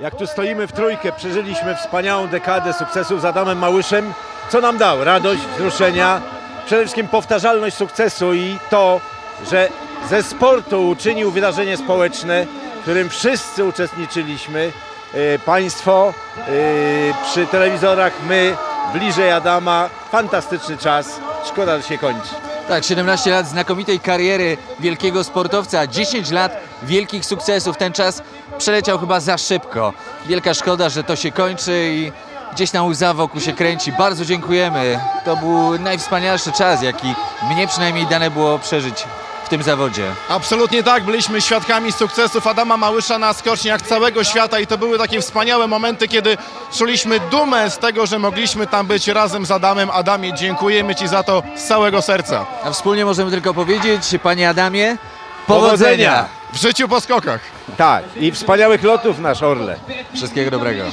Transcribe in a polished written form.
Jak tu stoimy w trójkę, przeżyliśmy wspaniałą dekadę sukcesów z Adamem Małyszem. Co nam dał? Radość, wzruszenia, przede wszystkim powtarzalność sukcesu i to, że ze sportu uczynił wydarzenie społeczne, w którym wszyscy uczestniczyliśmy. Państwo przy telewizorach, my bliżej Adama. Fantastyczny czas. Szkoda, że się kończy. Tak, 17 lat znakomitej kariery wielkiego sportowca, 10 lat wielkich sukcesów. Ten czas przeleciał chyba za szybko. Wielka szkoda, że to się kończy i gdzieś na łza wokół się kręci. Bardzo dziękujemy. To był najwspanialszy czas, jaki mnie przynajmniej dane było przeżyć w tym zawodzie. Absolutnie tak, byliśmy świadkami sukcesów Adama Małysza na skoczniach całego świata i to były takie wspaniałe momenty, kiedy czuliśmy dumę z tego, że mogliśmy tam być razem z Adamem. Adamie, dziękujemy Ci za to z całego serca. A wspólnie możemy tylko powiedzieć, panie Adamie, powodzenia! W życiu po skokach. Tak, i wspaniałych lotów nasz Orle. Wszystkiego dobrego.